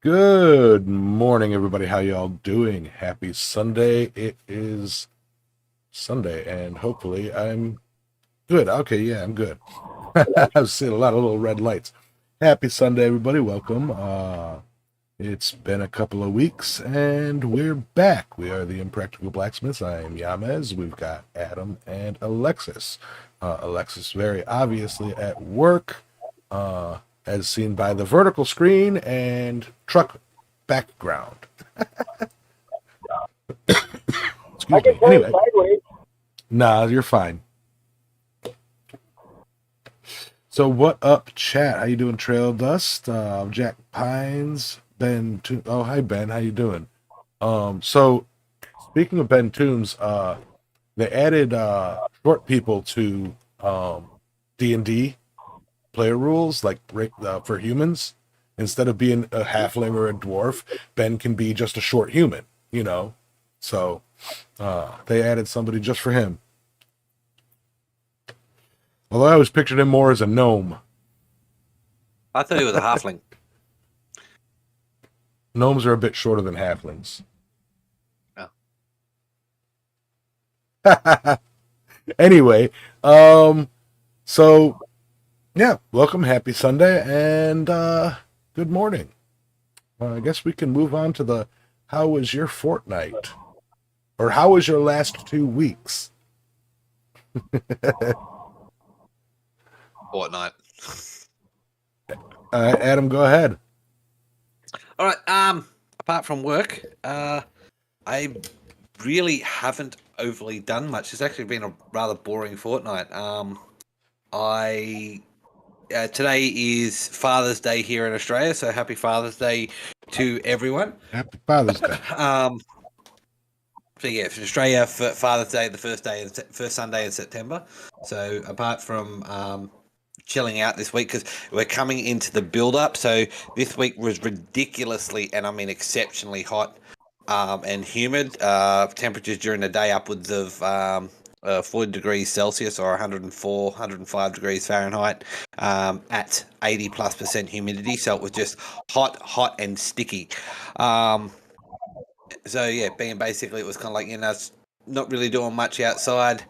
Good morning, everybody. How y'all doing? Happy Sunday. It is Sunday, and hopefully I'm good. Okay, yeah, I'm good. I've seen a lot of little red lights. Happy Sunday, everybody. Welcome. It's been a couple of weeks, and we're back. We are the Impractical Blacksmiths. I am Yamez. We've got Adam and Alexis. Alexis, very obviously at work. As seen by the vertical screen and truck background. I Excuse can me. play it Anyway, sideways. nah, you're fine. So what up, chat? How you doing, Trail Dust? Jack Pines, Ben. Oh, hi Ben. How you doing? So speaking of Ben Toombs, they added short people to D&D player rules, like for humans. Instead of being a halfling or a dwarf, Ben can be just a short human. So they added somebody just for him. Although I always pictured him more as a gnome. I thought he was a halfling. Gnomes are a bit shorter than halflings. Oh. Anyway, so yeah, welcome, happy Sunday, and good morning. I guess we can move on to the how was your fortnight? Or how was your last 2 weeks? Fortnite. Adam, go ahead. All right. Apart from work, I really haven't overly done much. It's actually been a rather boring fortnight. I today is Father's Day here in Australia, so happy Father's Day to everyone. Happy Father's Day. So yeah, for Australia, for Father's Day, the first Sunday in September. So apart from chilling out this week, because we're coming into the build-up. So this week was ridiculously, and I mean exceptionally hot and humid. Temperatures during the day upwards of 40 degrees Celsius or 104, 105 degrees Fahrenheit at 80+% humidity. So it was just hot and sticky. So yeah, being basically it was kind of like, not really doing much outside.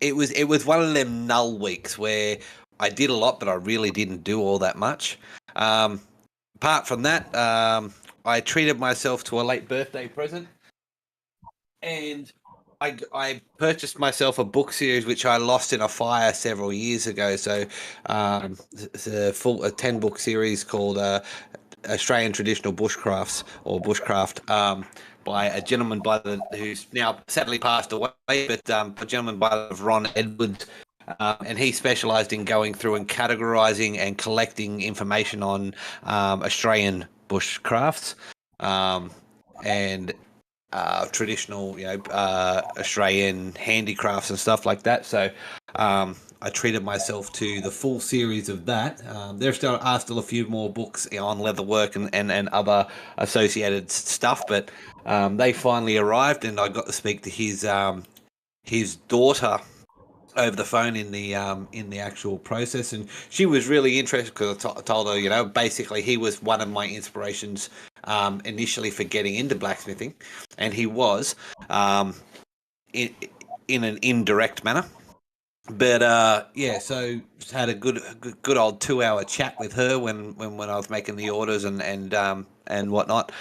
It was one of them null weeks where I did a lot, but I really didn't do all that much. Apart from that, I treated myself to a late birthday present, and I purchased myself a book series which I lost in a fire several years ago. So it's a 10-book series called Australian Traditional Bushcrafts or Bushcraft by a gentleman who's now sadly passed away, but a gentleman by the name of Ron Edwards. And he specialised in going through and categorising and collecting information on Australian bushcrafts and traditional, Australian handicrafts and stuff like that. So I treated myself to the full series of that. There are still a few more books on leatherwork and other associated stuff, but they finally arrived, and I got to speak to his daughter over the phone in the actual process, and she was really interested because I told her, basically he was one of my inspirations initially for getting into blacksmithing, and he was in an indirect manner. But so just had a good old 2-hour chat with her when I was making the orders and whatnot.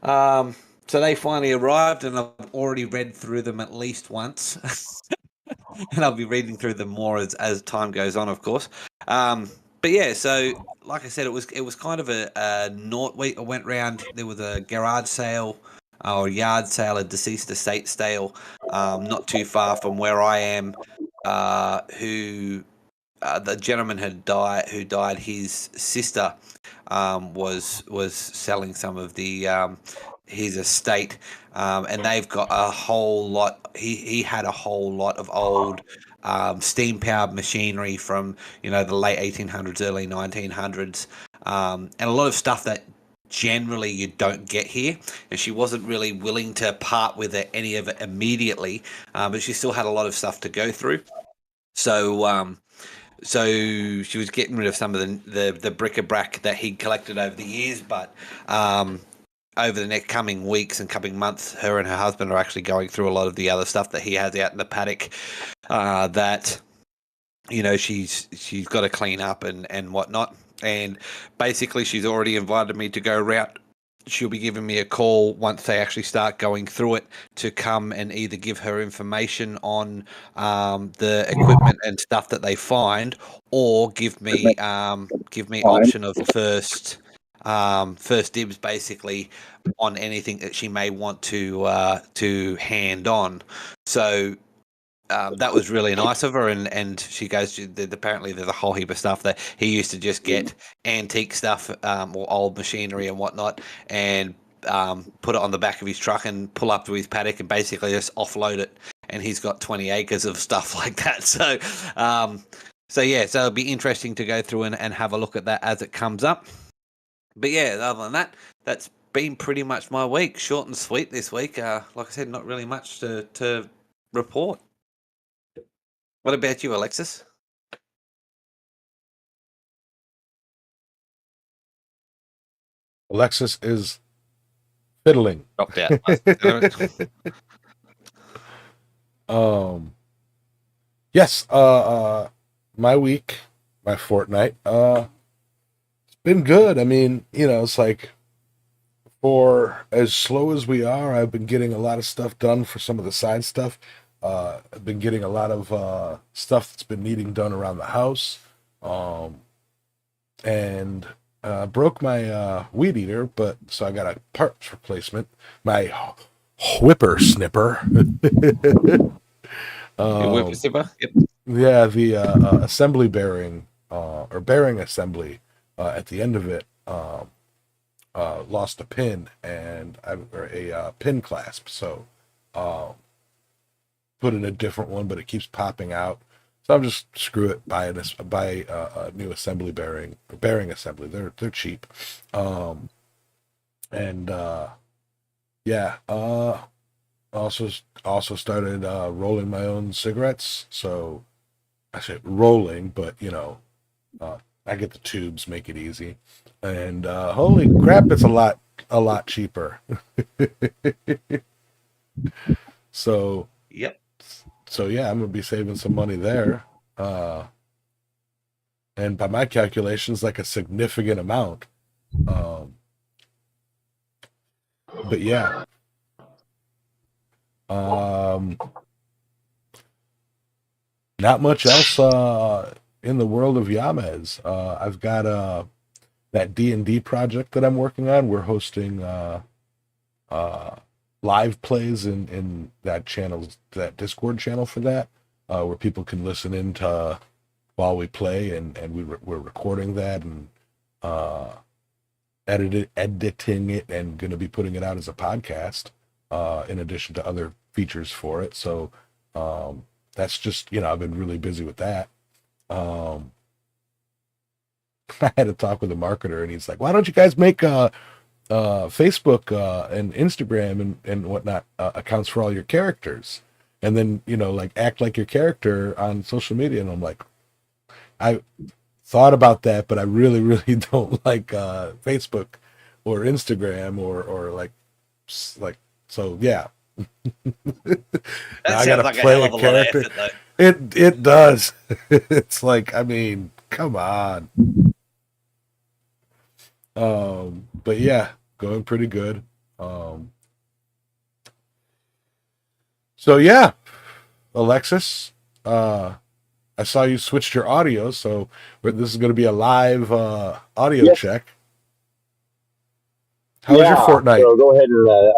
So they finally arrived, and I've already read through them at least once. And I'll be reading through them more as time goes on, of course. But yeah, so like I said, it was kind of a naught week. I went round. There was a garage sale or yard sale, a deceased estate sale, not too far from where I am. The gentleman who died. His sister was selling some of his estate, and they've got a whole lot. He had a whole lot of old steam powered machinery from the late 1800s, early 1900s, and a lot of stuff that generally you don't get here. And she wasn't really willing to part with any of it immediately, but she still had a lot of stuff to go through. So So she was getting rid of some of the bric-a-brac that he'd collected over the years, but um, over the next coming weeks and coming months, her and her husband are actually going through a lot of the other stuff that he has out in the paddock that she's got to clean up and whatnot. And basically, she's already invited me to go route. She'll be giving me a call once they actually start going through it to come and either give her information on the equipment and stuff that they find, or give me option of first dibs basically on anything that she may want to hand on. So that was really nice of her, and she goes. Apparently, there's a whole heap of stuff that he used to just get antique stuff or old machinery and whatnot, and put it on the back of his truck and pull up to his paddock and basically just offload it. And he's got 20 acres of stuff like that. So yeah, so it'll be interesting to go through and have a look at that as it comes up. But yeah, other than that, that's been pretty much my week. Short and sweet this week. Like I said, not really much to report. What about you, Alexis? Alexis is fiddling. Dropped out. um, yes. My week, my fortnight. It's been good. I mean, it's like for as slow as we are, I've been getting a lot of stuff done for some of the side stuff. I've been getting a lot of stuff that's been needing done around the house. Um, and broke my weed eater, but so I got a parts replacement. My whipper snipper. You whip um, receiver? Yep. yeah, the assembly bearing or bearing assembly at the end of it lost a pin or a pin clasp. So uh, put in a different one, but it keeps popping out. So I'm just screw it, buy a new assembly bearing assembly. They're cheap, um, and yeah. Also started rolling my own cigarettes. So I say rolling, but uh, I get the tubes, make it easy. And holy crap, it's a lot cheaper. So Yep. so yeah, I'm gonna be saving some money there. Uh, and by my calculations, like a significant amount. Um, but yeah, um, not much else in the world of Yamez. I've got that D&D project that I'm working on. We're hosting uh, live plays in that Discord channel for that, where people can listen in to while we play, and we're recording that and uh, editing it, and going to be putting it out as a podcast in addition to other features for it. So that's just I've been really busy with that. Um, I had a talk with a marketer, and he's like, "Why don't you guys make Facebook and Instagram and whatnot accounts for all your characters, and then like act like your character on social media?" And I'm like, I thought about that, but I really really don't like Facebook or Instagram or like so yeah. That Now I sounds gotta like a hell play a of a lot of character. effort, though. It does. It's like, I mean, come on. But yeah, going pretty good. Um, so yeah, Alexis, uh, I saw you switched your audio, so this is going to be a live audio Yes. check. How was your Yeah. fortnight? So go ahead and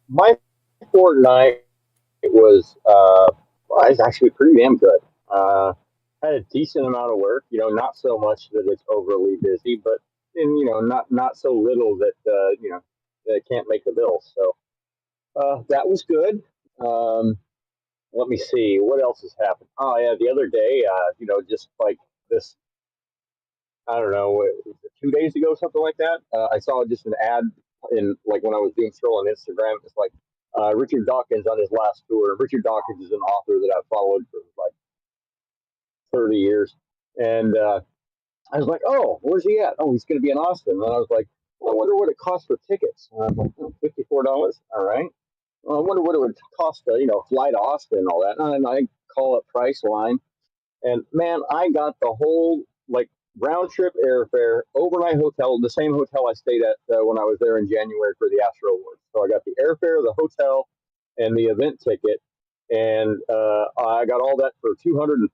my fortnight was well, it's actually pretty damn good. Had a decent amount of work. Not so much that it's overly busy, but and not so little that that it can't make the bills. So that was good. Um, Let me see what else has happened. Oh yeah, the other day, just like this I don't know, 2 days ago, something like that. I saw just an ad in like when I was doing scroll on Instagram. It's like Richard Dawkins on his last tour. Richard Dawkins is an author that I've followed for like 30 years. And I was like, oh, where's he at? Oh, he's going to be in Austin. And I was like, well, I wonder what it costs for tickets. And I was like, oh, $54. All right. Well, I wonder what it would cost to, fly to Austin and all that. And I call up Priceline. And man, I got the whole like round trip airfare, overnight hotel, the same hotel I stayed at when I was there in January for the Astro Awards. So I got the airfare, the hotel, and the event ticket. And I got all that for $240,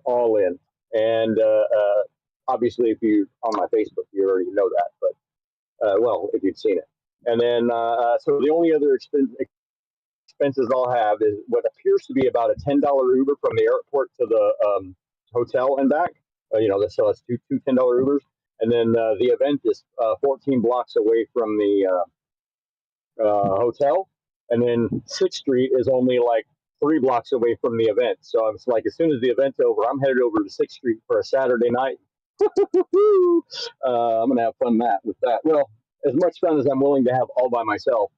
all in. And obviously, if you on my Facebook, you already know that. But well, if you'd seen it. And then, so the only other expenses I'll have is what appears to be about a $10 Uber from the airport to the hotel and back. So that's two $10 Ubers. And then the event is 14 blocks away from the hotel. And then 6th Street is only like 3 blocks away from the event. So it's like as soon as the event's over, I'm headed over to 6th Street for a Saturday night. I'm going to have fun with that. Well, as much fun as I'm willing to have all by myself,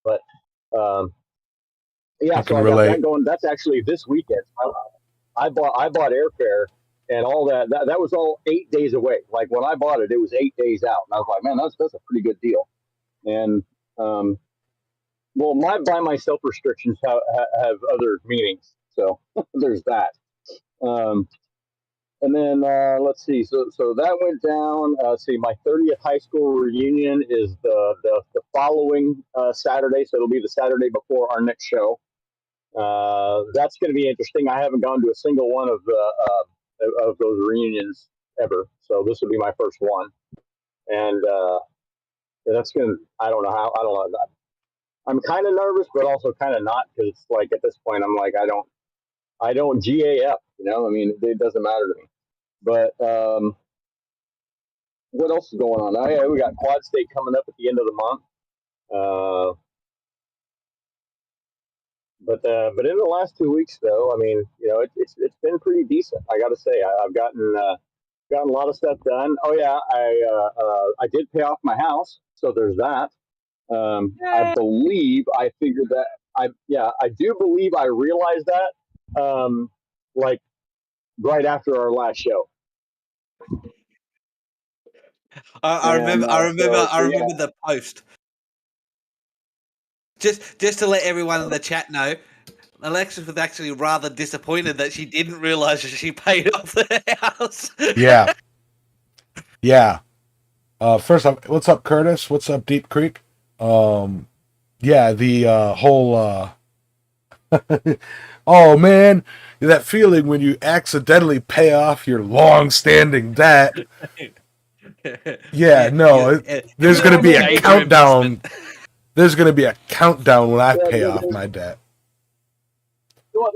but yeah, I so can I got relate. that going. That's actually this weekend. I bought airfare and all that. That was all 8 days away. Like when I bought it, it was 8 days out, and I was like, man, that's a pretty good deal. And well, my by myself restrictions have other meanings, so there's that. And then let's see. So that went down. See, my 30th high school reunion is the following Saturday, so it'll be the Saturday before our next show. That's going to be interesting. I haven't gone to a single one of those reunions ever, so this will be my first one, and that's gonna. I don't know how. I don't know. I'm kind of nervous, but also kind of not, because it's like at this point I'm like I don't GAF. I mean, it doesn't matter to me. But what else is going on? Oh, yeah, we got Quad State coming up at the end of the month. But in the last 2 weeks, though, I mean, it's been pretty decent. I got to say, I've gotten a lot of stuff done. Oh yeah, I did pay off my house, so there's that. I believe I figured that. I do believe I realized that, like right after our last show. I And remember. I remember. so I yeah. remember the post. Just to let everyone in the chat know, Alexis was actually rather disappointed that she didn't realize that she paid off the house. Yeah. Yeah. First off, what's up, Curtis? What's up, Deep Creek? Yeah, the whole oh man, that feeling when you accidentally pay off your long-standing debt. Yeah, no, there's going to be a countdown. There's going to be a countdown when I pay off my debt. No,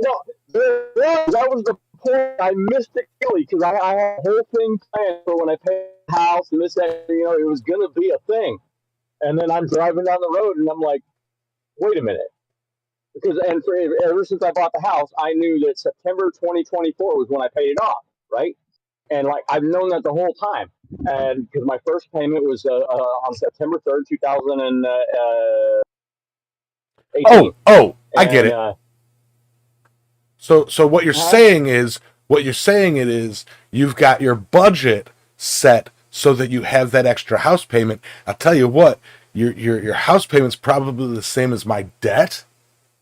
that was the point. I missed it clearly because I had a whole thing planned for when I paid the house and this, that, it was going to be a thing. And then I'm driving down the road and I'm like, wait a minute. Ever since I bought the house, I knew that September 2024 was when I paid it off, right? And like I've known that the whole time, and because my first payment was on September 3rd, 2018. I get it. So what you're saying is you've got your budget set so that you have that extra house payment. I'll tell you what, your house payment's probably the same as my debt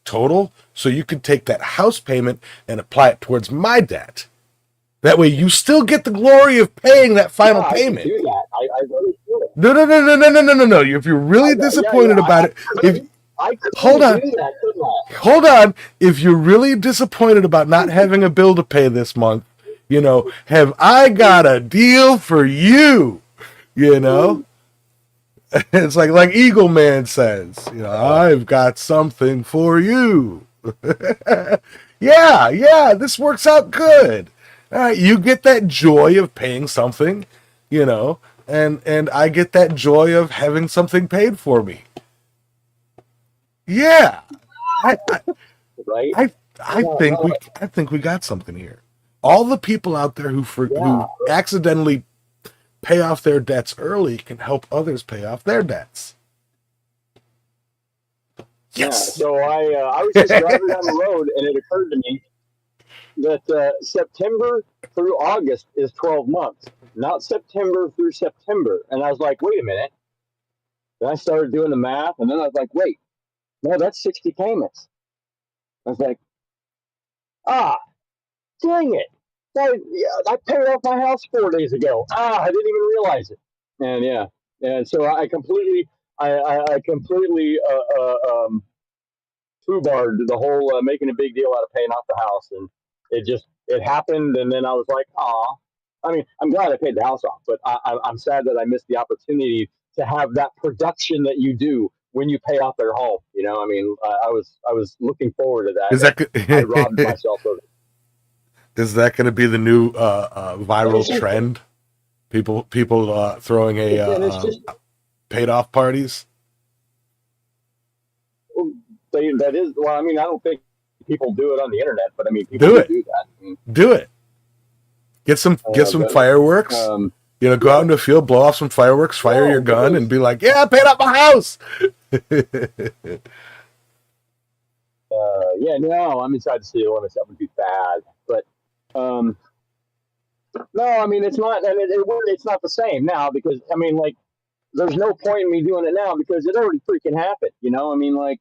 total, so you could take that house payment and apply it towards my debt. That way you still get the glory of paying that final payment. I can do that. I really do it. No. If you're really disappointed about it, hold on. Do that, couldn't I? Hold on. If you're really disappointed about not having a bill to pay this month, have I got a deal for you? It's like Eagle Man says, I've got something for you. Yeah, this works out good. All right, you get that joy of paying something, and I get that joy of having something paid for me. Yeah, right. I think we got something here. All the people out there who accidentally pay off their debts early can help others pay off their debts. Yes. Yeah, so I was just driving down the road, and it occurred to me that September through August is 12 months, not September through September. And I was like, wait a minute. Then I started doing the math, and then I was like, wait, no, that's 60 payments. I was like, ah, dang it. I paid off my house 4 days ago. I didn't even realize it. And yeah, and so I completely foobarred the whole making a big deal out of paying off the house, and it happened, and then I was like, ah. I mean, I'm glad I paid the house off, but I'm sad that I missed the opportunity to have that production that you do when you pay off their home. You know, I mean, I was looking forward to that, Is and I that robbed myself of it. is that going to be the new And viral it's just, trend? People throwing and it's just paid off parties. that is, well, I mean, I don't think people do it on the internet, but I mean, people Do do it. do that. I mean, Do it. Get some but fireworks. Go yeah, out in the field, blow off some fireworks, fire your no, gun, and because be like, "Yeah, I paid off my house." yeah, no, I'm inside the city limits. That would be bad, but um, no, I mean, it's not, and it's not the same now because I mean, like, there's no point in me doing it now because it already freaking happened. You know, I mean, like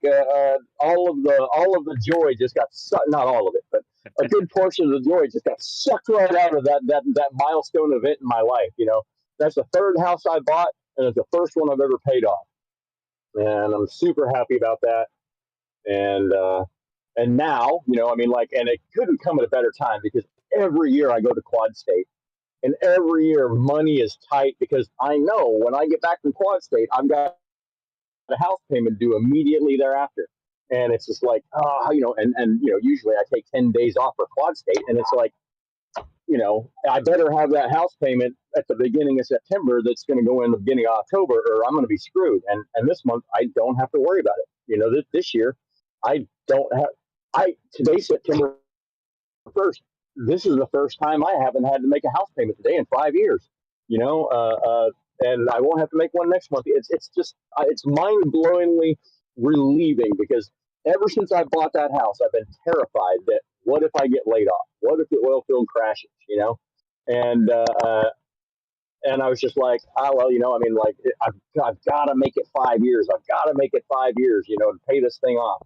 all of the joy just got sucked. Not all of it, but a good portion of the joy just got sucked right out of that milestone event in my life. You know, that's the third house I bought, and it's the first one I've ever paid off, and I'm super happy about that. And now, you know, I mean, like, and it couldn't come at a better time because every year I go to Quad State. And every year money is tight because I know when I get back from Quad State, I've got a house payment due immediately thereafter. And it's just like, and usually I take 10 days off for Quad State. And it's like, I better have that house payment at the beginning of September that's going to go in the beginning of October or I'm going to be screwed. And this month I don't have to worry about it. You know, this year I don't have, today's September 1st. This is the first time I haven't had to make a house payment today in 5 years. You know, and I won't have to make one next month. It's just it's mind blowingly relieving because ever since I bought that house, I've been terrified that what if I get laid off? What if the oil field crashes? You know, and and I was just like, well, I mean, like I've got to make it 5 years. I've got to make it 5 years. You know, to pay this thing off.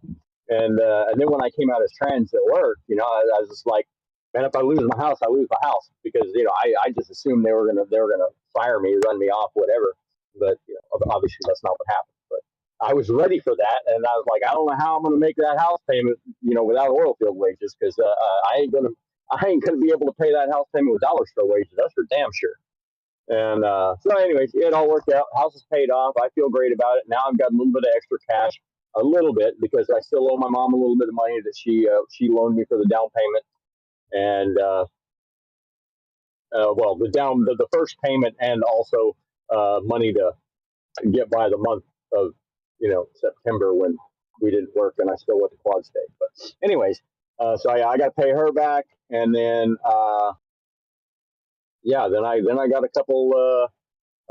And then when I came out as trans at work, I was just like, man, if I lose my house, I lose my house because I just assumed they were gonna fire me, run me off, whatever. But obviously that's not what happened. But I was ready for that, and I was like, I don't know how I'm gonna make that house payment, without oil field wages because I ain't gonna be able to pay that house payment with dollar store wages. That's for damn sure. And so, anyways, it all worked out. House is paid off. I feel great about it. Now I've got a little bit of extra cash, a little bit, because I still owe my mom a little bit of money that she loaned me for the down payment. And well, the first payment, and also money to get by the month of September when we didn't work and I still went to Quad State. But anyways, so I got to pay her back, and then then I got a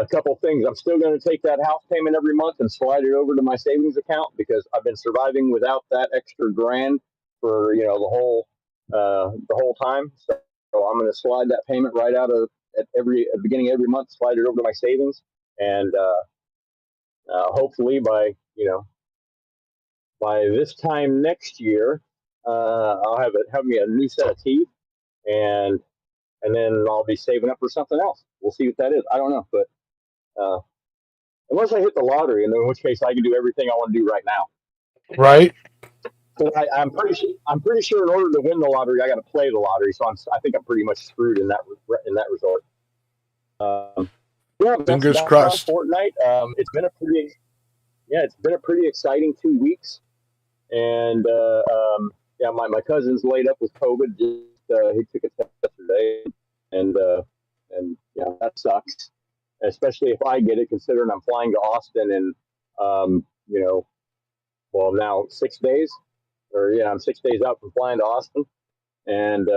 couple things. I'm still going to take that house payment every month and slide it over to my savings account because I've been surviving without that extra grand for the whole time. So I'm going to slide that payment right out of at the beginning of every month, slide it over to my savings, and hopefully by this time next year, I'll have me a new set of teeth, and then I'll be saving up for something else. We'll see what that is. I don't know, but uh, unless I hit the lottery, and in which case I can do everything I want to do right now. Right? But I'm pretty sure in order to win the lottery, I got to play the lottery. So I think I'm pretty much screwed in that resort. Yeah, Fingers that's my crossed. fortnight. It's been a pretty exciting 2 weeks, and yeah, my cousin's laid up with COVID. He took a test yesterday, and yeah, that sucks. Especially if I get it, considering I'm flying to Austin in, um, you know, well now 6 days, or yeah, I'm 6 days out from flying to Austin. And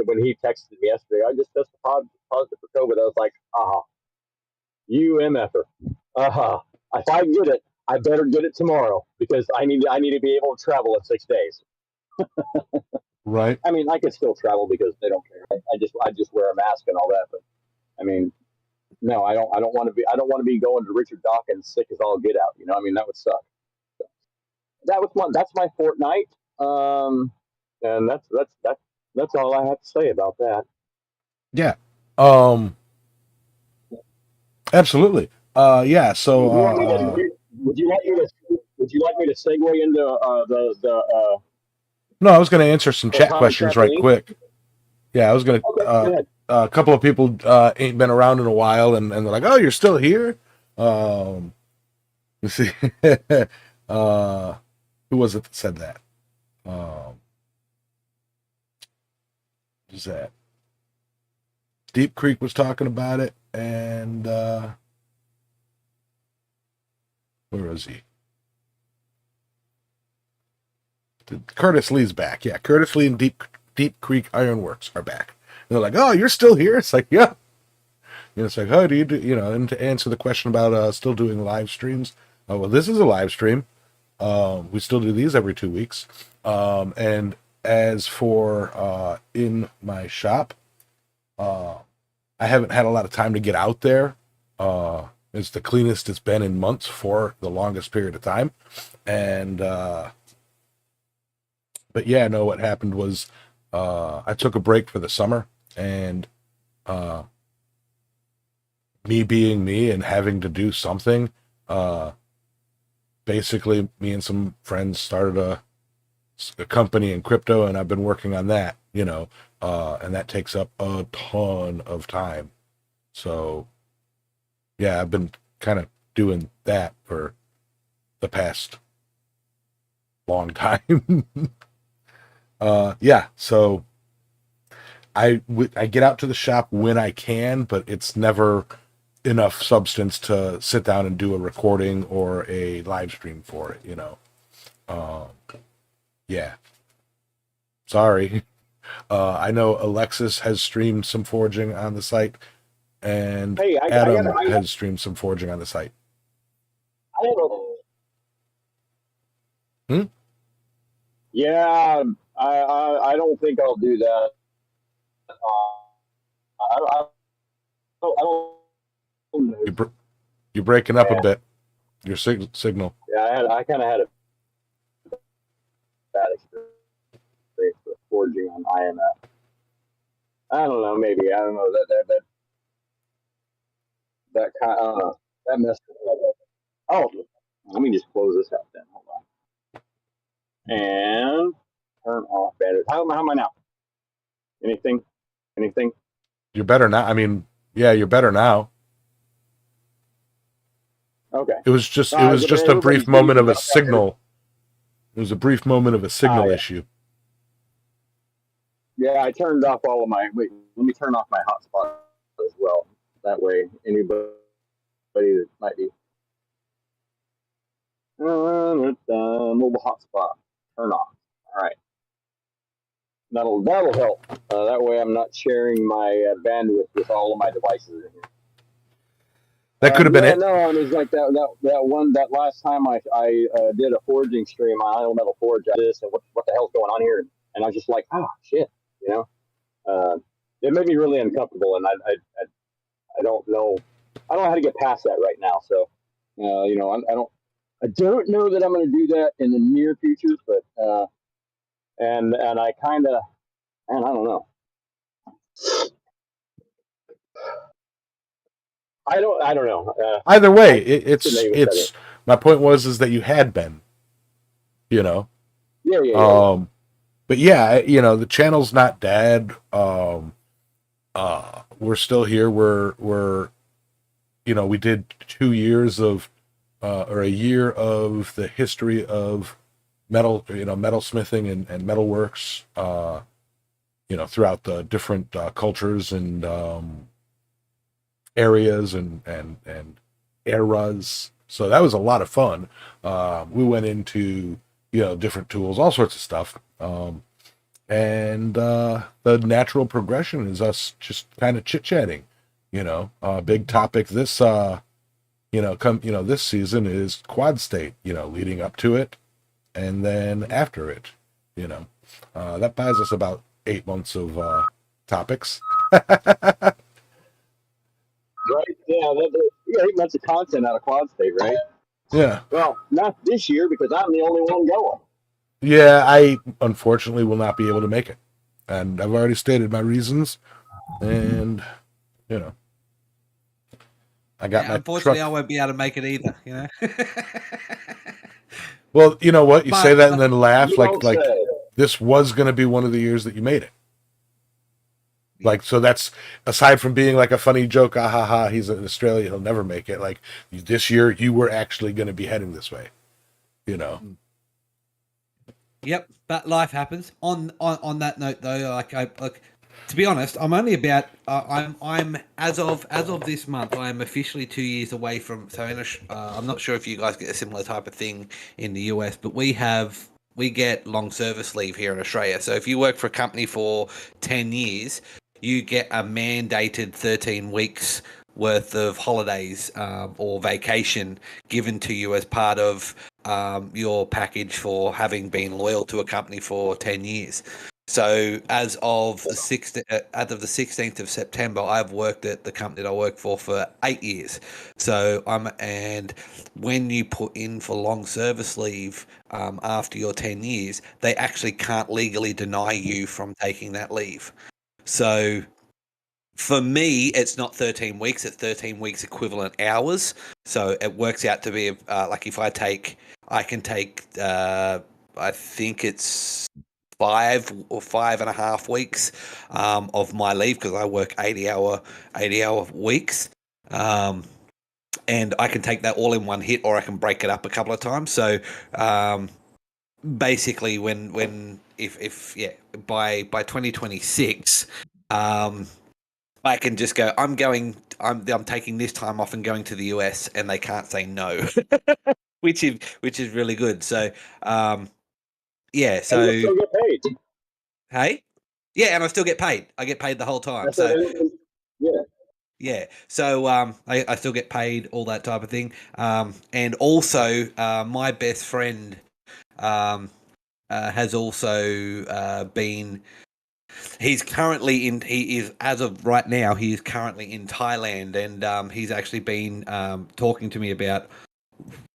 when he texted me yesterday, I just tested positive for COVID. I was like, you mf'er, if I get it, I better get it tomorrow because I need to be able to travel in 6 days. Right. I mean, I could still travel because they don't care. I just wear a mask and all that. But I mean, no, I don't want to be. I don't want to be going to Richard Dawkins sick as all get out. You know, I mean, that would suck. That's my fortnight. And that's all I have to say about that. Yeah. Absolutely. Yeah. So, Would you want me to? Would you like me to segue into no, I was going to answer some the chat common questions trap right game? quick. Yeah, I was going to. Okay, go ahead. A couple of people ain't been around in a while, and they're like, "Oh, you're still here." Let's see. uh, who was it that said that? Who's that? Deep Creek was talking about it, and where was he? Curtis Lee's back. Yeah, Curtis Lee and Deep Creek Ironworks are back. And they're like, "Oh, you're still here?" It's like, "Yeah." You know, it's like, "How do you do?" You know, and to answer the question about still doing live streams, well, this is a live stream. We still do these every 2 weeks. And as for in my shop, I haven't had a lot of time to get out there. It's the cleanest it's been in months for the longest period of time. And but yeah, no, what happened was I took a break for the summer, and me being me and having to do something, basically me and some friends started a company in crypto, and I've been working on that, you know, and that takes up a ton of time. So yeah, I've been kind of doing that for the past long time. Yeah, so I get out to the shop when I can, but it's never enough substance to sit down and do a recording or a live stream for it, you know. Yeah. Sorry. I know Alexis has streamed some forging on the site, and Hey, Adam has streamed some forging on the site. I have a, Hmm? yeah, I don't think I'll do that. I don't know. You're breaking up a bit. Your signal. Yeah, I kind of had a bad experience with forging on IMF. I don't know, maybe I don't know that kind. I don't know. That messed me up. Oh, let me just close this out then. Hold on. And turn off battery. How am I now? Anything? Anything? You're better now. I mean, yeah, you're better now. Okay. It was just a brief moment of a signal. It was a brief moment of a signal yeah. issue. Yeah, I turned off all of my. Wait, let me turn off my hotspot as well. That way, anybody that might be mobile hotspot turn off. All right, that'll help. That way, I'm not sharing my bandwidth with all of my devices in here. That could have been it. No, and it's like that last time I did a forging stream on Idle Metal Forge. I did this and what the hell's going on here? And I was just like, oh shit, you know. It made me really uncomfortable, and I don't know how to get past that right now. So, you know, I don't know that I'm going to do that in the near future, but and I kind of, and I don't know. I don't know. Either way, it's my point was that you had been, you know. Yeah. But yeah, you know, the channel's not dead. We're still here. We're you know, we did 2 years of or a year of the history of metal, you know, metalsmithing and metalworks, you know, throughout the different cultures and areas and eras. So that was a lot of fun. We went into, you know, different tools, all sorts of stuff. And the natural progression is us just kind of chit-chatting, you know. Big topic this you know, this season is quad state, you know, leading up to it and then after it, you know. That buys us about 8 months of topics. Right. Yeah. Yeah. 8 months of content out of Quad State, right? Yeah. Well, not this year because I'm the only one going. Yeah, I unfortunately will not be able to make it. And I've already stated my reasons. And, you know, I got Yeah, my unfortunately, truck. I won't be able to make it either. Well, you know what? You say that and But then laugh You like don't like say. this was going to be one of the years that you made it. Like, so that's aside from being like a funny joke, ah ha ha, he's in Australia, he'll never make it. Like this year, you were actually going to be heading this way, you know. Yep, but life happens. On that note, though, like to be honest, I'm only about I'm as of this month, I am officially 2 years away from. So I'm not sure if you guys get a similar type of thing in the US, but we get long service leave here in Australia. So if you work for a company for 10 years, you get a mandated 13 weeks worth of holidays or vacation given to you as part of your package for having been loyal to a company for 10 years. So as of the 16th of September, I've worked at the company that I work for 8 years. So and when you put in for long service leave after your 10 years, they actually can't legally deny you from taking that leave. So for me, it's not 13 weeks, it's 13 weeks equivalent hours. So it works out to be like if I can take, I think it's 5 or 5.5 weeks of my leave because I work 80 hour weeks. And I can take that all in one hit or I can break it up a couple of times. So basically if by 2026, I can just go. I'm taking this time off and going to the US, and they can't say no, which is really good. So, yeah. And you'll So, still get paid. hey, yeah, and I still get paid. I get paid the whole time. I said, So, yeah. yeah. So, I still get paid all that type of thing. And also, my best friend, has also been. He's currently in. He is as of right now. He is currently in Thailand, and he's actually been talking to me about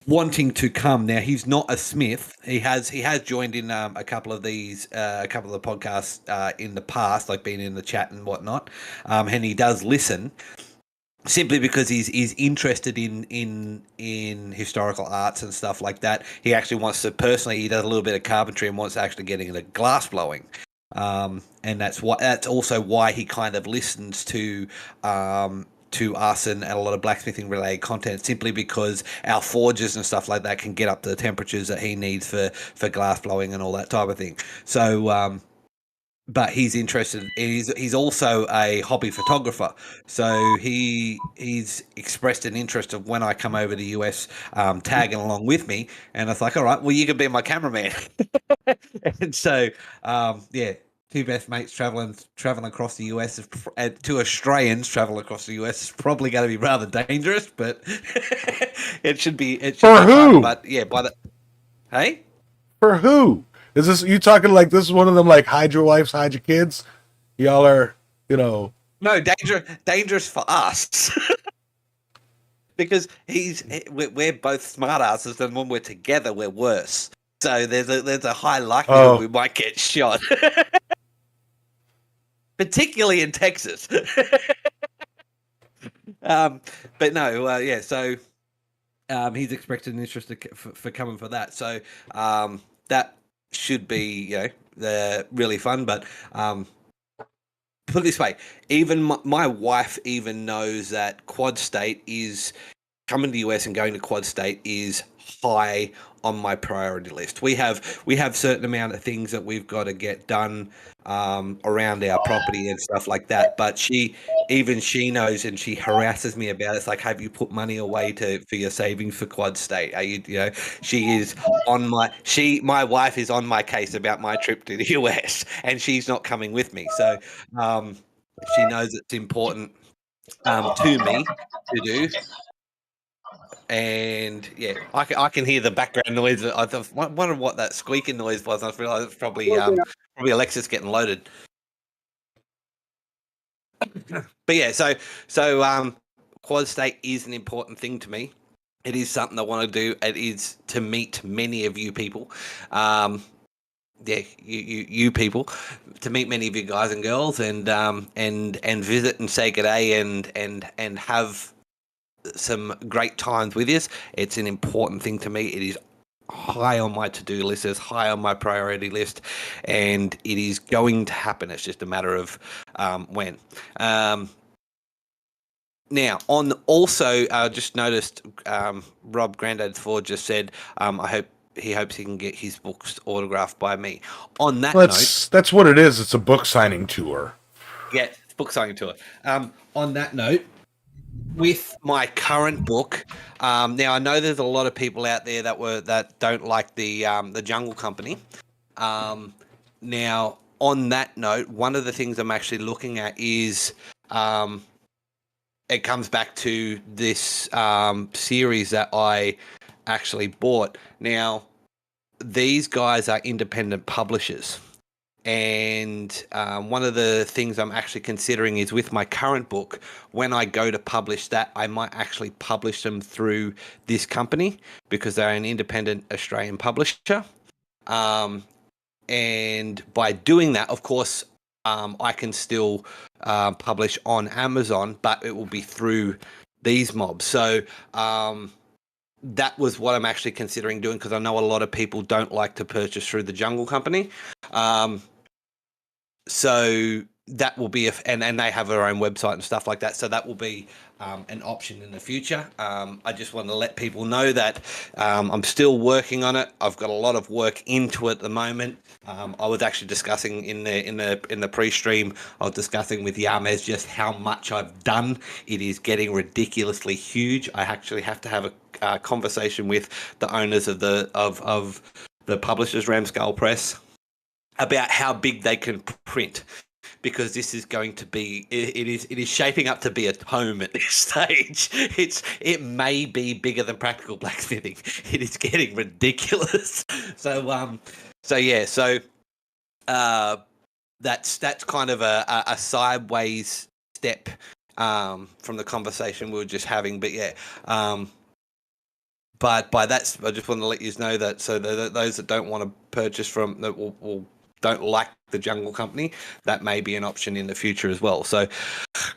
wanting to come. Now he's not a smith. He has joined in a couple of a couple of the podcasts in the past, like being in the chat and whatnot. And he does listen simply because he's interested in historical arts and stuff like that. He actually wants to personally. He does a little bit of carpentry and wants to actually get into glass blowing. And that's also why he kind of listens to us and a lot of blacksmithing related content, simply because our forges and stuff like that can get up to the temperatures that he needs for glass blowing and all that type of thing. So but he's interested. He's also a hobby photographer, so he's expressed an interest of when I come over to the US, tagging along with me, and it's like, all right, well, you can be my cameraman. And so, yeah, two best mates traveling across the US, two Australians traveling across the US is probably going to be rather dangerous, but it should be For fun. who? But yeah, hey. For who? Is this you talking like this is one of them like hide your wives, hide your kids? Y'all are, you know. No, dangerous for us. Because we're both smartasses, and when we're together, we're worse. So there's a high likelihood we might get shot, particularly in Texas. But no, yeah. So he's expressed an interest for coming for that. So that should be really fun. But put it this way, even my wife even knows that Quad State is coming to the US and going to Quad State is high on my priority list. We have certain amount of things that we've got to get done around our property and stuff like that. But she knows, and she harasses me about it. It's like, have you put money away for your savings for Quad State? Are you, she is on my wife is on my case about my trip to the US, and she's not coming with me. So she knows it's important to me to do. And yeah, I can hear the background noise. I wondered what that squeaking noise was. I realized it's probably Probably Alexis getting loaded. But yeah, so quad state is an important thing to me. It is something I want to do. It is to meet many of you people. Yeah, you people, to meet many of you guys and girls, and visit and say good day and have some great times with you. It's an important thing to me. It is high on my to-do list. It's high on my priority list, and it is going to happen. It's just a matter of when. Now, on also, I just noticed Rob Grandad Ford just said, he hopes he can get his books autographed by me. On that note, That's what it is. It's a book signing tour. yeah, book signing tour. On that note, with my current book, now I know there's a lot of people out there that don't like the Jungle Company. Now, on that note, one of the things I'm actually looking at is it comes back to this series that I actually bought. Now, these guys are independent publishers. And one of the things I'm actually considering is with my current book, when I go to publish that, I might actually publish them through this company because they're an independent Australian publisher. And by doing that, of course, I can still publish on Amazon, but it will be through these mobs. So that was what I'm actually considering doing because I know a lot of people don't like to purchase through the Jungle Company. So that will be and they have their own website and stuff like that. So that will be an option in the future. I just want to let people know that I'm still working on it. I've got a lot of work into it at the moment. I was actually discussing in the pre-stream. I was discussing with Yamez just how much I've done. It is getting ridiculously huge. I actually have to have a conversation with the owners of the publishers, Ramscale Press, about how big they can print, because this is going to be it is shaping up to be a tome at this stage. It may be bigger than Practical Blacksmithing. It is getting ridiculous. So yeah, that's kind of a sideways step from the conversation we were just having. But yeah, but by that, I just want to let you know that those that don't want to purchase from that will don't like the Jungle Company, that may be an option in the future as well. So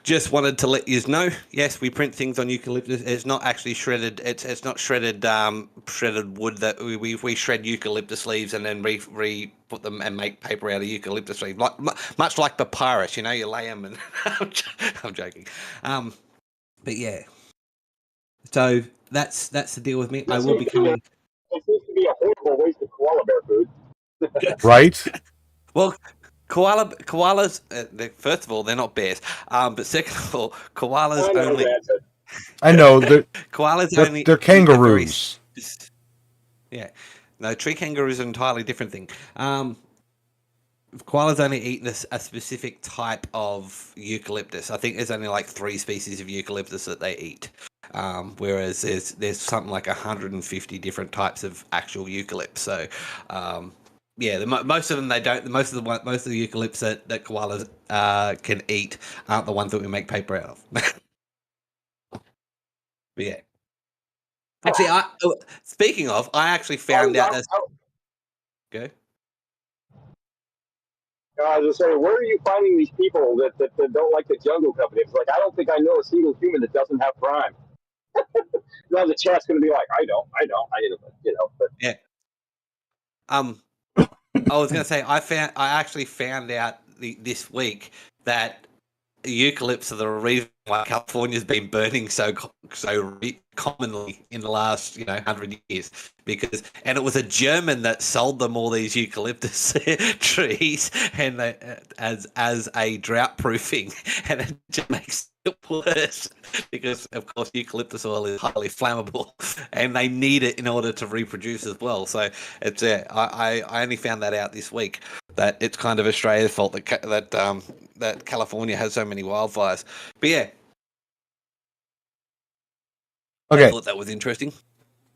just wanted to let you know, yes, we print things on eucalyptus. It's not actually shredded. It's not shredded wood. That we shred eucalyptus leaves and then put them and make paper out of eucalyptus leaves, much like papyrus. You know, you lay them and I'm joking. But yeah, so that's the deal with me. I will be coming. It seems to be a horrible waste of koala bear food. Right? Well, koalas. First of all, they're not bears. But second of all, koalas I know only. that's it. I know. Koalas They're, only. they're eat a very kangaroos. yeah. No, tree kangaroo is an entirely different thing. Koalas only eat a specific type of eucalyptus. I think there's only like 3 species of eucalyptus that they eat. Whereas there's something like 150 different types of actual eucalypts. So, yeah, most of them they don't. Most of the eucalypts that koalas can eat aren't the ones that we make paper out of. But yeah, actually, speaking of, I actually found out that. Go. I was just saying, where are you finding these people that don't like the Jungle Company? It's like, I don't think I know a single human that doesn't have Prime. Now the chat's going to be like, I don't, but Yeah. I was going to say I actually found out this week that eucalypts are the reason why California's been burning so commonly in the last 100 years, and it was a German that sold them all these eucalyptus trees and as a drought proofing, and it just makes it worse because of course eucalyptus oil is highly flammable and they need it in order to reproduce as well. So it's I only found that out this week, that it's kind of Australia's fault that California has so many wildfires. But yeah, I Okay. thought that was interesting.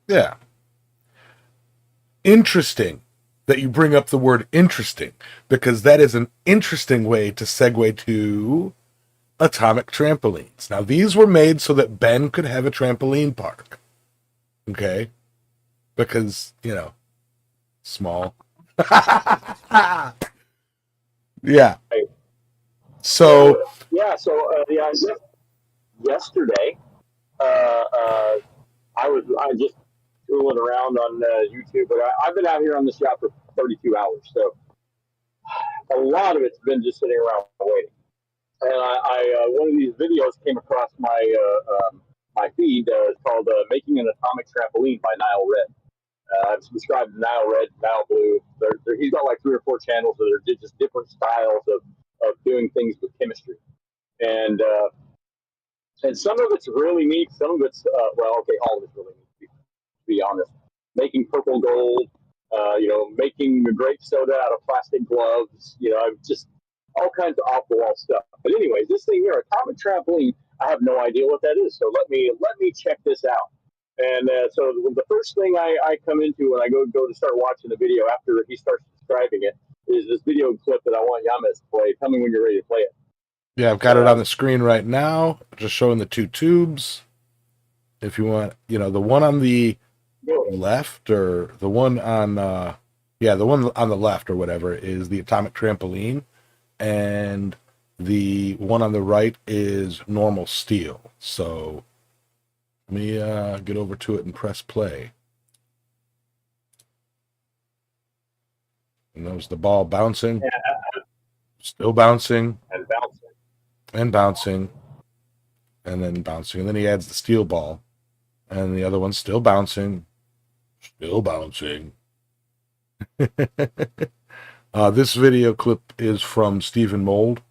Yeah. Interesting. that you bring up the word interesting, because that is an interesting way to segue to atomic trampolines. Now, these were made so that Ben could have a trampoline park. Okay? Because, small. Yeah. So, Yesterday, I just tooling around on YouTube, but I've been out here on this job for 32 hours, so a lot of it's been just sitting around waiting. And one of these videos came across my feed. It's called "Making an Atomic Trampoline" by Nile Red. I've subscribed to Nile Red, Nile Blue. He's got like 3 or 4 channels that are just different styles of doing things with chemistry, and uh, and some of it's really neat. Some of it's all of it's really neat. To be honest, making purple gold, making grape soda out of plastic gloves, just all kinds of off the wall stuff. But anyways, this thing here, atomic trampoline, I have no idea what that is. So let me check this out. And so the first thing I come into when I go to start watching the video after he starts describing it is this video clip that I want Yamas to play. Tell me when you're ready to play it. yeah, I've got it on the screen right now, just showing the 2 tubes. If you want, the one on the left, or the one on the one on the left or whatever is the atomic trampoline, and the one on the right is normal steel. So let me get over to it and press play. And there's the ball bouncing, still bouncing, and bouncing, and then bouncing, and then he adds the steel ball, and the other one's still bouncing. Still bouncing. This video clip is from Stephen Mould.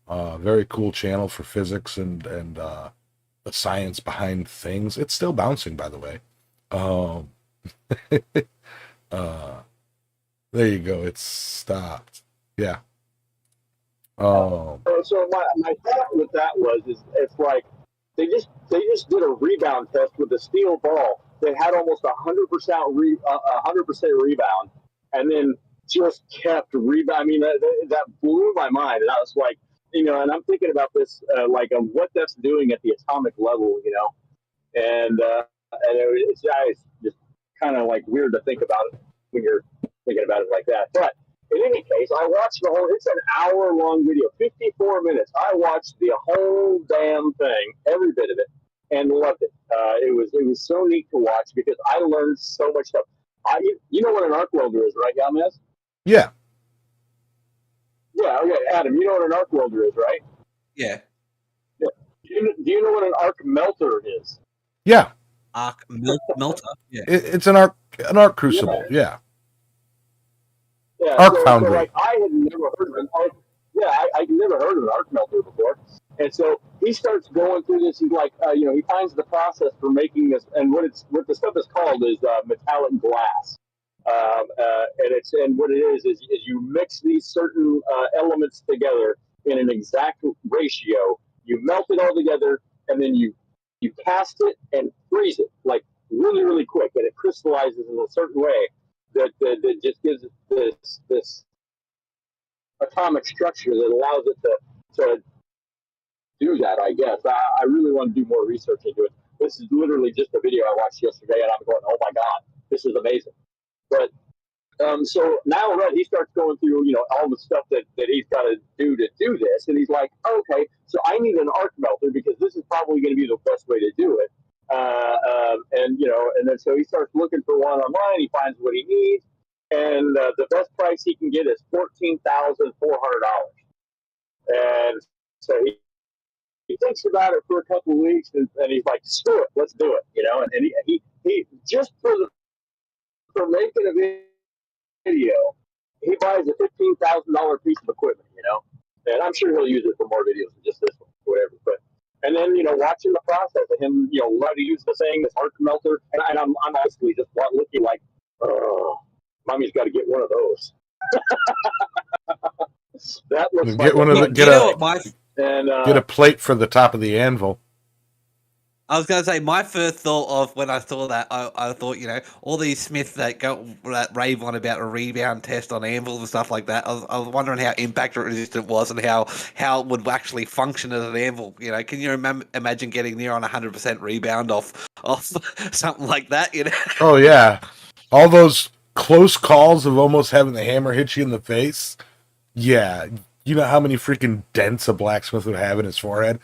Very cool channel for physics and the science behind things. It's still bouncing, by the way. There you go. It's stopped. Yeah. So my thought with that is it's like they just did a rebound test with a steel ball that had almost 100% rebound, and then just kept rebound. I mean, that blew my mind, and I was like, and I'm thinking about this what that's doing at the atomic level, and it's just kind of like weird to think about it when you're thinking about it like that, but. In any case, I watched the whole. It's an hour-long video, 54 minutes. I watched the whole damn thing, every bit of it, and loved it. It was so neat to watch because I learned so much stuff. You know what an arc welder is, right, Yamez? Yeah. Yeah. Okay, Adam, you know what an arc welder is, right? Yeah. Do you know what an arc melter is? Yeah. Arc melter. Yeah. It's an arc crucible. Yeah. Yeah, arc foundry. I had never heard of an arc. Yeah, I'd never heard of an arc melter before. And so he starts going through this. He's like, he finds the process for making this, and what the stuff is called is metallic glass. And what it is you mix these certain elements together in an exact ratio. You melt it all together, and then you cast it and freeze it like really, really quick, and it crystallizes in a certain way that just gives it this atomic structure that allows it to do that. I guess I really want to do more research into it. This is literally just a video I watched yesterday, and I'm going, "Oh my god, this is amazing!" But so now he starts going through all the stuff that he's got to do this, and he's like, "Okay, so I need an arc melter because this is probably going to be the best way to do it." And then so he starts looking for one online. He finds what he needs, and the best price he can get is $14,400. And so he thinks about it for a couple of weeks, and he's like, "Screw it, let's do it," And he just for making a video, he buys a $15,000 piece of equipment, and I'm sure he'll use it for more videos than just this one, whatever. But and then watching the process of him, learn to use the thing, this arc melter, and I'm honestly just looking like, mommy's got to get one of those. That looks get like one of the get a my get a plate for the top of the anvil. I was going to say my first thought of when I saw that, I thought, all these Smiths that rave on about a rebound test on anvils and stuff like that. I was wondering how impact resistant it was and how it would actually function as an anvil. Can you imagine getting near on 100% rebound off something like that? Oh yeah, all those close calls of almost having the hammer hit you in the face. Yeah, you know how many freaking dents a blacksmith would have in his forehead.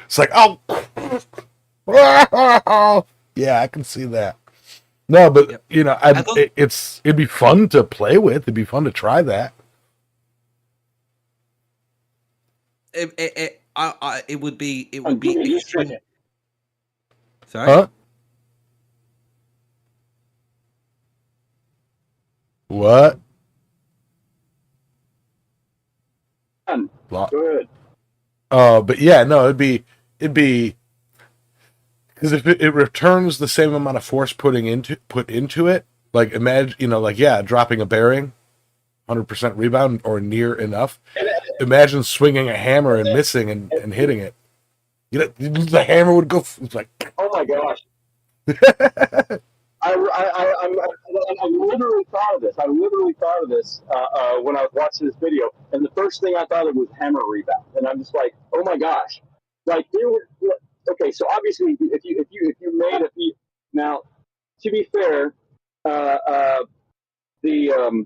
It's like, oh, yeah, I can see that. No, but Yep. I thought it'd be fun to play with. It'd be fun to try that. it would be Give me just a extreme. second. Sorry. Huh? What? Good. But yeah, no, it'd be because if it returns the same amount of force put into it, like imagine, like yeah, dropping a bearing, 100% rebound or near enough. Imagine swinging a hammer and missing and hitting it. The hammer would go. It's like, Oh my gosh. I literally thought of this. I literally thought of this when I was watching this video, and the first thing I thought of was hammer rebound, and I'm just like, oh my gosh, like there were. Okay, so obviously, if you made a now, to be fair, uh, uh, the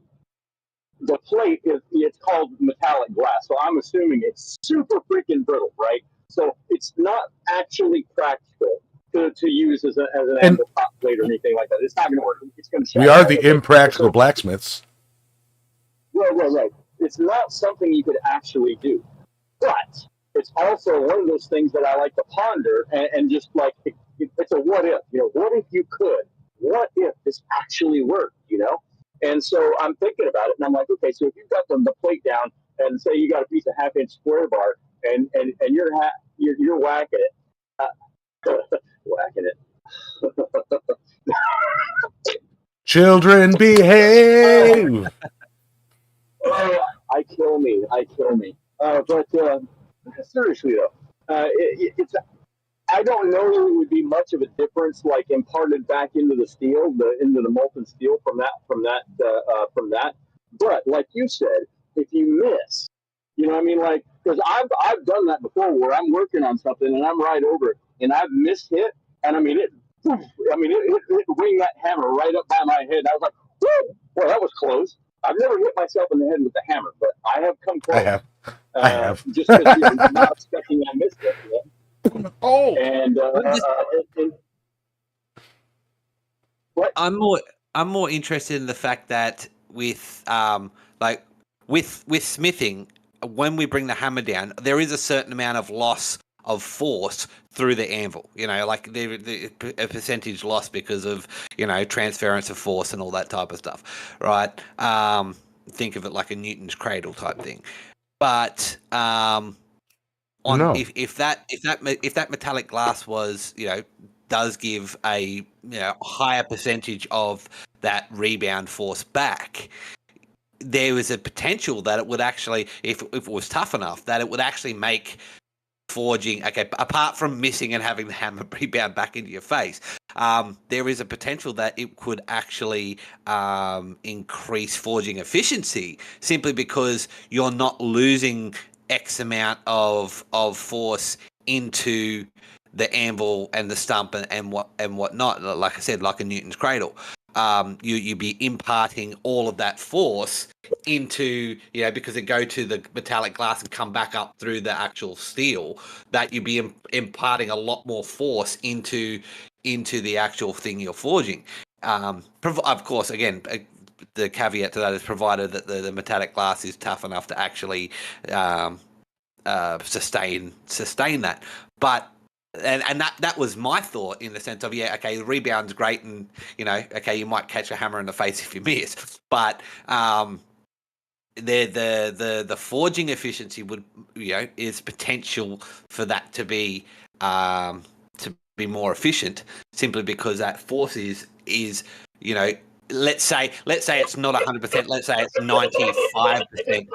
the plate is it's called metallic glass, so I'm assuming it's super freaking brittle, right? So it's not actually practical to use as an and anvil top plate or anything like that. It's not going to work. It's going to we shatter. are Right? the Okay. impractical So blacksmiths. right. It's not something you could actually do, but it's also one of those things that I like to ponder and just like it's a what if. What if you could? What if this actually worked? And so I'm thinking about it, and I'm like, okay, so if you've got the plate down, and say you got a piece of half-inch square bar, and you're whacking it, whacking it. Children behave. Oh, I kill me. But seriously though, it's I don't know that it would be much of a difference, like imparted back into the steel, into the molten steel from that. But like you said, if you miss, what I mean, like because I've done that before, where I'm working on something and I'm right over it, and I've missed hit, and I mean it. It ring that hammer right up by my head. I was like, whoo, boy, that was close. I've never hit myself in the head with a hammer, but I have come I have. close. I have. Just because not expecting I missed it. Oh. And what? I'm more interested in the fact that with like with smithing, when we bring the hammer down, there is a certain amount of loss of force through the anvil. Like a percentage loss because of transference of force and all that type of stuff, right? Think of it like a Newton's cradle type thing. But on No. if that metallic glass was does give a higher percentage of that rebound force back, there was a potential that it would actually, if it was tough enough, that it would actually make forging, okay, apart from missing and having the hammer rebound back into your face, there is a potential that it could actually increase forging efficiency simply because you're not losing X amount of force into the anvil and the stump and whatnot. Like I said, like a Newton's cradle. You'd be imparting all of that force into, because it go to the metallic glass and come back up through the actual steel, that you'd be imparting a lot more force into the actual thing you're forging. Of course, again, the caveat to that is provided that the metallic glass is tough enough to actually sustain that. But and that was my thought, in the sense of, okay, the rebound's great, and okay, you might catch a hammer in the face if you miss, but the forging efficiency would is potential for that to be more efficient, simply because that force is let's say it's not 100%, let's say it's 95%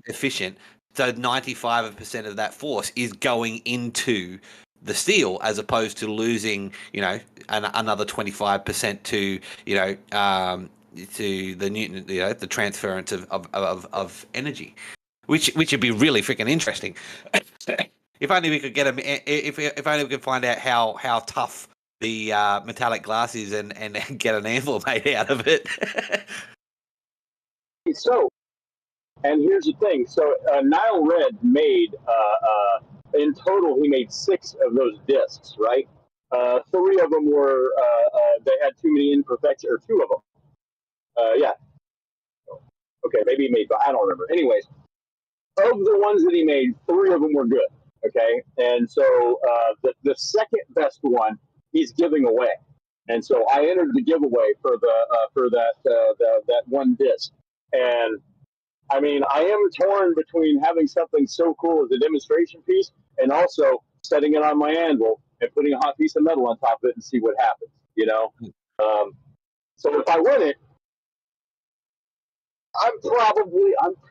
efficient. So 95% of that force is going into the steel, as opposed to losing, another 25% to, to the Newton, the transference of energy, which would be really freaking interesting. If only we could get them. If only we could find out how tough the metallic glass is, and get an anvil made out of it. So, and here's the thing. So Nile Red made, in total, he made 6 of those discs, right? 3 of them were, they had too many imperfections, or 2 of them. Yeah. Okay, maybe he made, I don't remember. Anyways, of the ones that he made, 3 of them were good. Okay, and so the second best one he's giving away, and so I entered the giveaway for that one disc, and I mean I am torn between having something so cool as a demonstration piece and also setting it on my anvil and putting a hot piece of metal on top of it and see what happens. So if I win it, I'm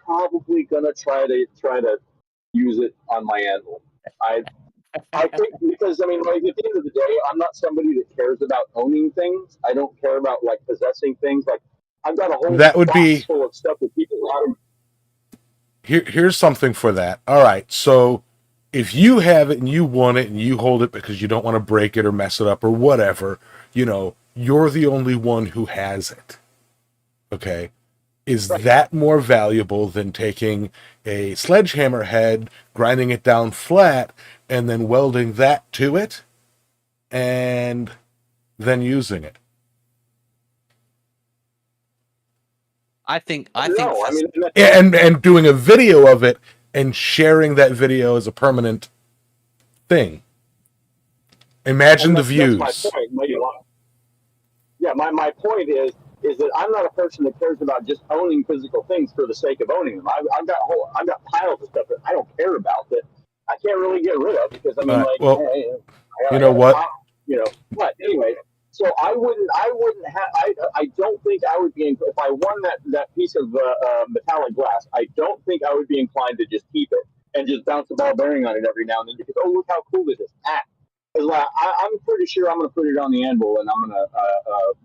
probably gonna try to use it on my anvil. I think because I mean, like at the end of the day, I'm not somebody that cares about owning things. I don't care about like possessing things. Like I've got a whole That would box be full of stuff that people want. here's something for that. All right, so if you have it and you want it and you hold it because you don't want to break it or mess it up or whatever, you're the only one who has it. Okay. Is Right. that more valuable than taking a sledgehammer head, grinding it down flat, and then welding that to it and then using it? I think No, I mean, And doing a video of it and sharing that video as a permanent thing. Imagine the that's my views. point. Yeah, my point is that I'm not a person that cares about just owning physical things for the sake of owning them. I've got piles of stuff that I don't care about that I can't really get rid of because I mean, like, Well, hey, you I know got a what? pile, But anyway, so I wouldn't have. I don't think I would be if I won that piece of metallic glass. I don't think I would be inclined to just keep it and just bounce the ball bearing on it every now and then because look how cool this is. Because I'm pretty sure I'm going to put it on the anvil and I'm going to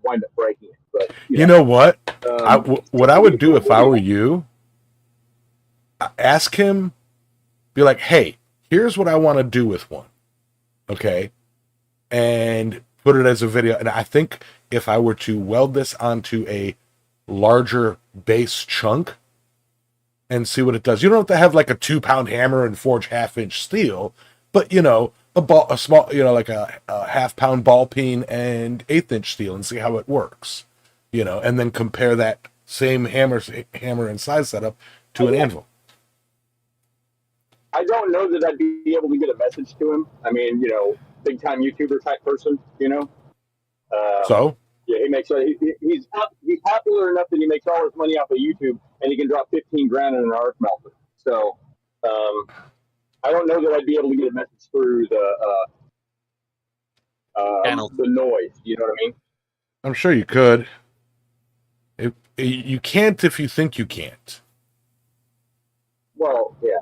wind up breaking it. But You know what? What I would do if I were anyway. you, ask him, be like, hey, here's what I want to do with one. Okay. And put it as a video. And I think if I were to weld this onto a larger base chunk and see what it does, you don't have to have like a 2-pound hammer and forge 1/2-inch steel, but a small, like a 1/2-pound ball peen and 1/8-inch steel and see how it works, and then compare that same hammer and size setup to an anvil. I don't know that I'd be able to get a message to him. I mean, big time YouTuber type person. So Yeah, he makes he's popular enough that he makes all his money off of YouTube, and he can drop 15 grand in an arc melter. So I don't know that I'd be able to get a message through Channel. the noise. You know what I mean? I'm sure you could. You can't if you think you can't. Well, yeah.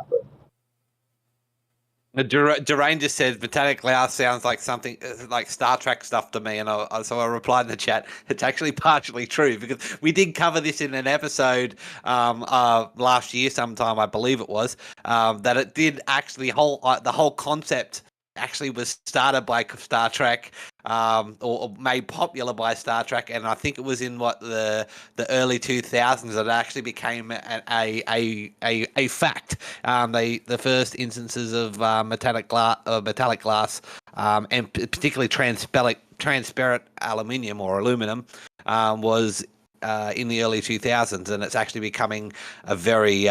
Durain just said metallic glass sounds like something like Star Trek stuff to me, and so I replied in the chat. It's actually partially true because we did cover this in an episode last year, sometime I believe it was. That it did actually the whole concept actually was started by Star Trek, or made popular by Star Trek, and I think it was in the early 2000s that it actually became a fact. The first instances of metallic glass, and particularly transparent aluminium or aluminum, was in the early 2000s, and it's actually becoming a very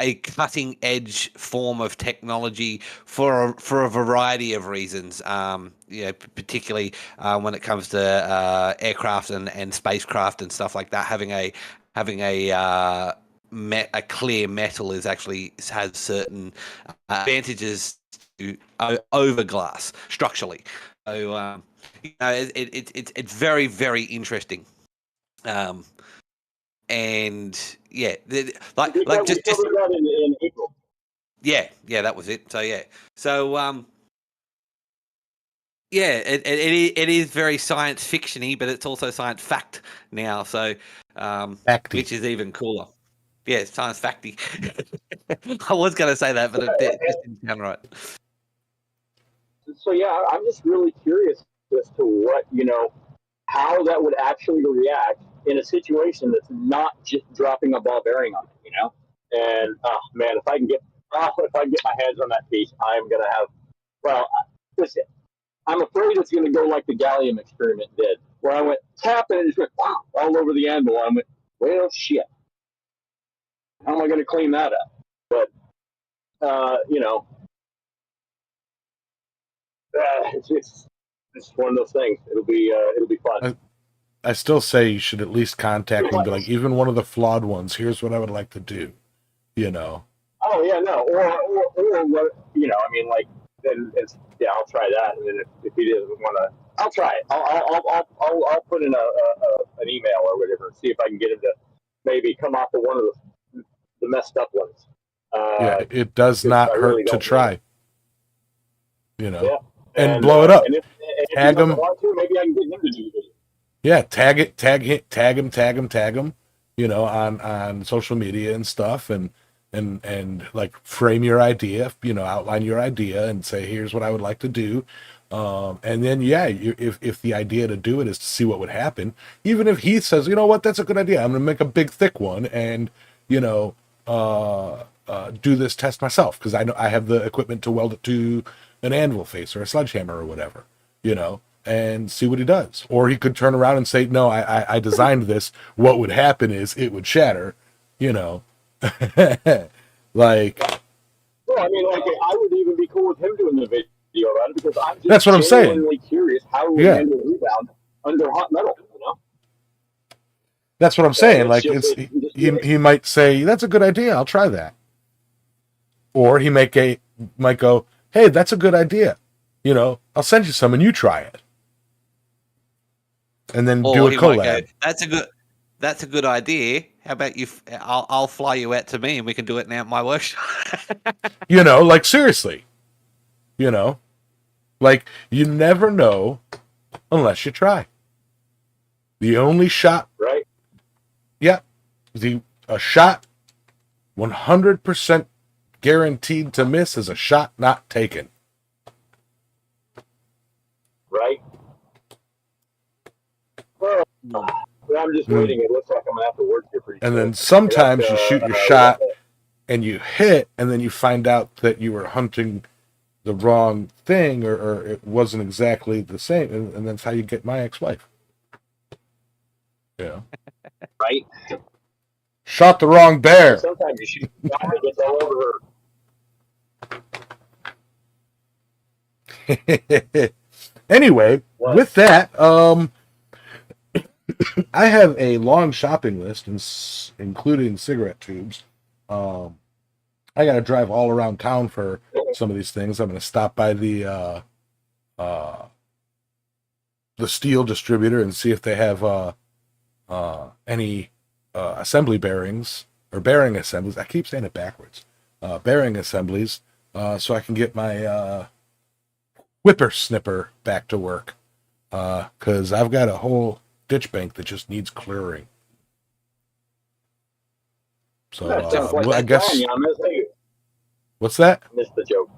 a cutting edge form of technology for a variety of reasons. Particularly when it comes to aircraft and spacecraft and stuff like that. Having a clear metal has certain advantages over glass structurally. So it's very, very interesting. and yeah, We like covered that in April. yeah, that was it. So yeah, so yeah, it is very science fictiony, but it's also science fact now. So Facty. which is even cooler. Yeah, science facty. I was going to say that, but it just didn't sound right. So yeah, I'm just really curious as to what how that would actually react in a situation that's not just dropping a ball bearing on it, And oh man, if I can get my hands on that piece, I'm gonna have. Well, listen, I'm afraid it's gonna go like the gallium experiment did, where I went tap and it just went wow, all over the anvil. I went, well, shit. How am I gonna clean that up? But it's one of those things. It'll be fun. I still say you should at least contact me and be like, even one of the flawed ones, here's what I would like to do. Oh yeah, no, or what I mean, like then yeah, I'll try that, and then if he doesn't want to, I'll try it. I'll put in an email or whatever, and see if I can get him to maybe come off of one of the messed up ones. Yeah, it does not hurt to try. Yeah, and blow it up. And if tag he him. doesn't want to, maybe I can get him to do it. Yeah, tag him. On social media and stuff, and like frame your idea, outline your idea and say, here's what I would like to do. And then, if the idea to do it is to see what would happen, even if he says, you know what, that's a good idea, I'm going to make a big thick one and, do this test myself because I know I have the equipment to weld it to an anvil face or a sledgehammer or whatever, and see what he does. Or he could turn around and say, no, I designed this. What would happen is it would shatter, like. Well, I mean, like I would even be cool with him doing the video about it because I'm just that's what I'm saying. Curious how we handle rebound under hot metal. That's what I'm saying. Like he might say, that's a good idea. I'll try that. Or he might go, hey, that's a good idea. I'll send you some and you try it. And then do a collab. Go, that's a good idea. How about you? I'll fly you out to me and we can do it now at my workshop. Like seriously. Like you never know unless you try. The only shot, right? Yeah, a shot 100% guaranteed to miss is a shot not taken. Right. Well, I'm just waiting. It looks like I'm gonna have to work here pretty soon. And then sometimes you shoot your shot and you hit, and then you find out that you were hunting the wrong thing, or it wasn't exactly the same, and that's how you get my ex-wife. Yeah. Right. Shot the wrong bear. Sometimes you shoot the shot and it gets all over her. Anyway, with that, I have a long shopping list, including cigarette tubes. I got to drive all around town for some of these things. I'm going to stop by the steel distributor and see if they have any assembly bearings or bearing assemblies. I keep saying it backwards. Bearing assemblies, so I can get my whippersnipper back to work. Because I've got a whole ditch bank that just needs clearing. So I guess. What's that? I missed the joke.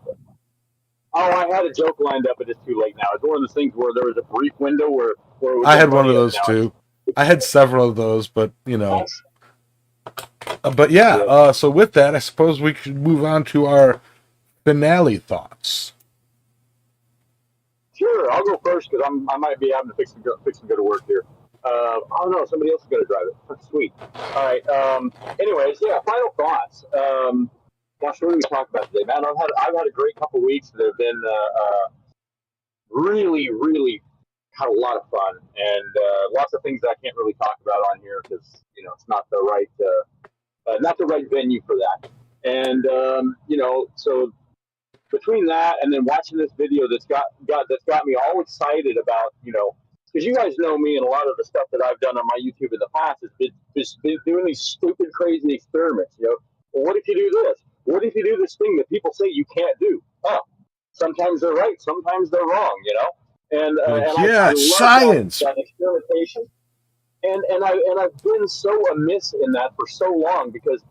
Oh, I had a joke lined up, but it's too late now. It's one of those things where there was a brief window where it was I had one of those too. I had several of those, but but yeah. So with that, I suppose we could move on to our finale thoughts. Sure, I'll go first because I might be having to fix and go to work here. Oh no, somebody else is going to drive it. That's sweet. All right. Anyways, yeah. Final thoughts. Gosh, what did we talk about today, man? I've had a great couple weeks that have been really, really had a lot of fun and lots of things that I can't really talk about on here because it's not the right venue for that. And so between that and then watching this video that's got me all excited about because you guys know me, and a lot of the stuff that I've done on my YouTube in the past has been just been doing these stupid, crazy experiments. You know, well, what if you do this? What if you do this thing that people say you can't do? Oh, sometimes they're right, sometimes they're wrong. You know, and Like, and I yeah, love science. that experimentation. And I've been so amiss in that for so long because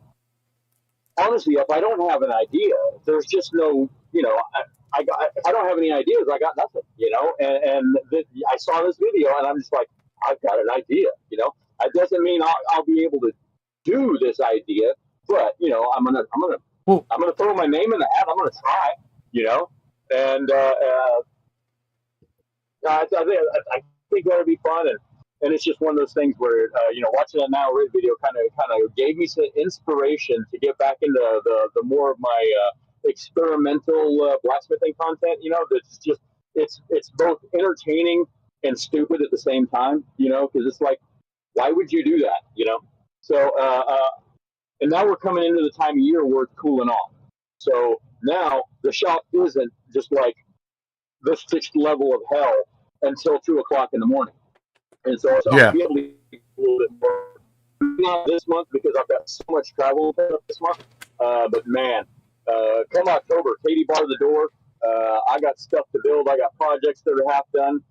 honestly, if I don't have an idea, there's just no, you know, if I don't have any ideas, I got nothing, you know. I saw this video, and I'm just like, I've got an idea, you know. It doesn't mean I'll be able to do this idea, but you know, Well, I'm gonna throw my name in the hat. I'm gonna try, you know, and I think that would be fun, and it's just one of those things where you know, watching that Now Rig video kind of gave me some inspiration to get back into the more of my experimental blacksmithing content. You know, that's just it's both entertaining and stupid at the same time. You know, because it's like, why would you do that? You know, so and now we're coming into the time of year where it's cooling off. So now the shop isn't just like the sixth level of hell until 2 o'clock in the morning. And so I'll yeah. be able to do a little bit more. Not this month because I've got so much travel this month. But man, come October, Katie barred the door. I got stuff to build. I got projects that are half done.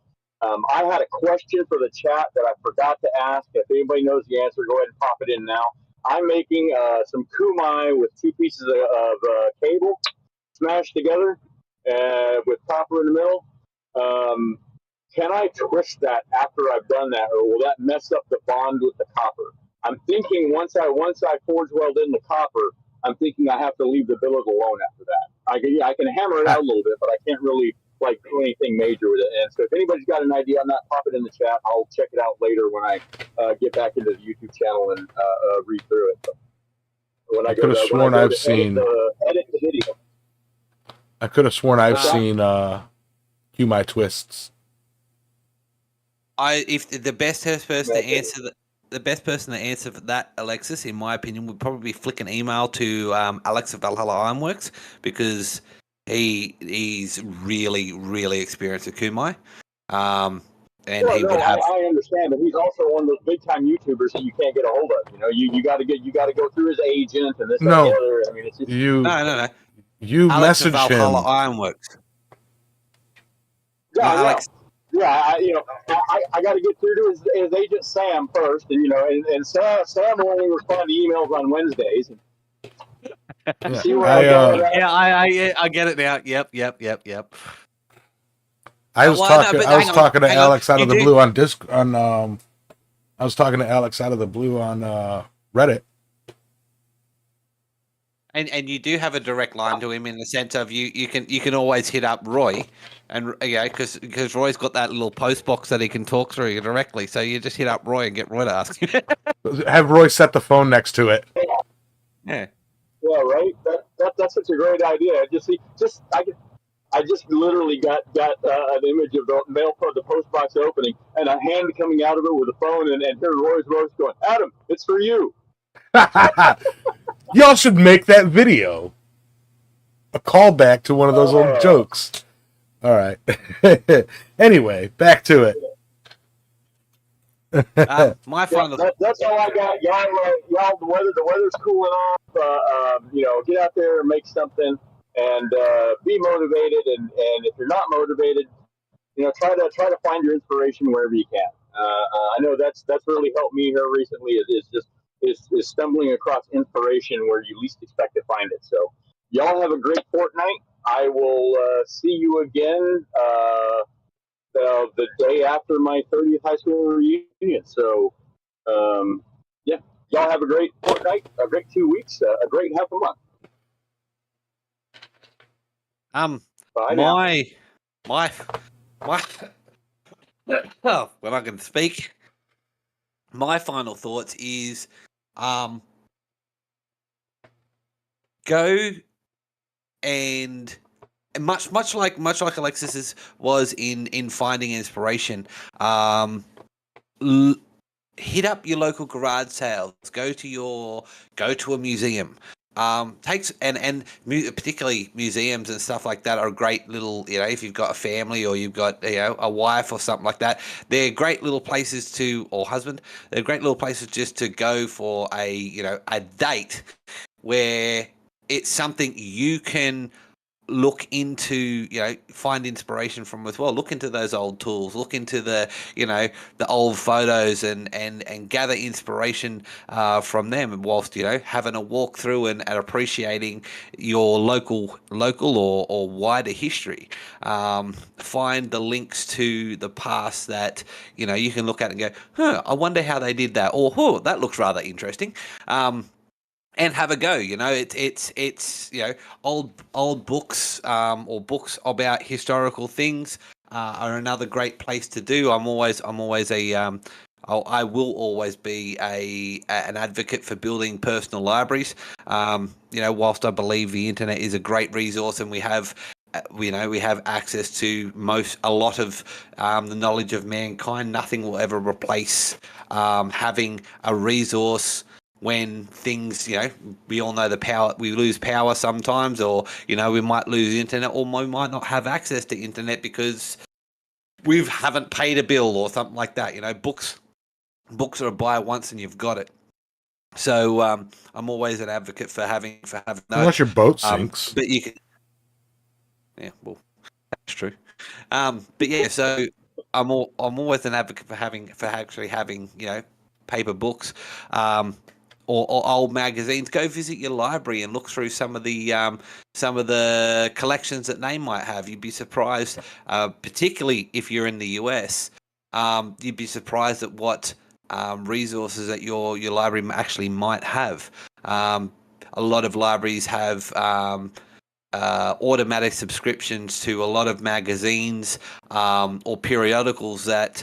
I had a question for the chat that I forgot to ask. If anybody knows the answer, go ahead and pop it in now. I'm making some kumai with two pieces of cable smashed together with copper in the middle. Um, can I twist that after I've done that, or will that mess up the bond with the copper? I'm thinking once I forge weld in the copper, I'm thinking I have to leave the billet alone after that. I can hammer it out a little bit, but I can't really like do anything major with it. And so if anybody's got an idea on that, pop it in the chat. I'll check it out later when I get back into the YouTube channel and read through it. But I could have sworn I've seen. Edit the video. I could have sworn I've What's that? seen Humai twists. If the best person to answer the best person to answer for that, Alexis, in my opinion, would probably flick an email to Alex of Valhalla Ironworks, because he's really experienced at Kumai. And Well, he no, would have. I understand, but he's also one of those big time YouTubers that you can't get a hold of. You know, you got to go through his agent and this, that, and the No, other. I mean, it's just No. you Alex of message Valhalla him. Ironworks. yeah, Not I know. Alex. Yeah, you know, I got to get through to his agent Sam first, and you know, and Sam will only respond to emails on Wednesdays. You Yeah, see where I'm going with that? Yeah, I get it now. Yep. I was talking. I was talking to hang on. Alex out You of the do- blue on disc on. I was talking to Alex out of the blue on Reddit. And you do have a direct line to him in the sense of you can always hit up Roy, and because Roy's got that little post box that he can talk through directly. So you just hit up Roy and get Roy to ask you. Have Roy set the phone next to it. Yeah. Yeah, right. That's such a great idea. I just literally got an image of the post box opening and a hand coming out of it with a phone, and here Roy's voice going, "Adam, it's for you." Y'all should make that video a callback to one of those old jokes. All right. Anyway, back to it. My final. That's all I got. Y'all, the weather's cooling off. You know, get out there and make something, and be motivated. And if you're not motivated, you know, try to find your inspiration wherever you can. I know that's really helped me here recently. Is stumbling across inspiration where you least expect to find it. So, y'all have a great fortnight. I will see you again the day after my 30th high school reunion. So, yeah, y'all have a great fortnight, a great 2 weeks, a great half a month. Bye now. My oh, when I can speak, my final thoughts is go and much like Alexis's was in finding inspiration. Hit up your local garage sales. Go to a museum. takes particularly museums and stuff like that are great little, if you've got a family or you've got a wife or something like that, they're great little places or husband, they're great little places just to go for a date where it's something you can look into, find inspiration from as well. Look into those old tools, look into the old photos and gather inspiration from them, and whilst having a walk through and appreciating your local or wider history. Find the links to the past that you can look at and go, I wonder how they did that, or that looks rather interesting. And have a go. It's old books or books about historical things are another great place to do. I will always be an advocate for building personal libraries. Whilst I believe the internet is a great resource and we have access to a lot of the knowledge of mankind, nothing will ever replace having a resource when things, we all know we lose power sometimes, or, we might lose internet, or we might not have access to internet because we haven't paid a bill or something like that. Books are a buy once and you've got it. So I'm always an advocate for having unless your boat sinks. But you can, yeah, well, that's true. But yeah, so I'm always an advocate for actually having paper books. Or old magazines. Go visit your library and look through some of the collections that they might have. You'd be surprised, particularly if you're in the US. You'd be surprised at what resources that your library actually might have. A lot of libraries have automatic subscriptions to a lot of magazines or periodicals that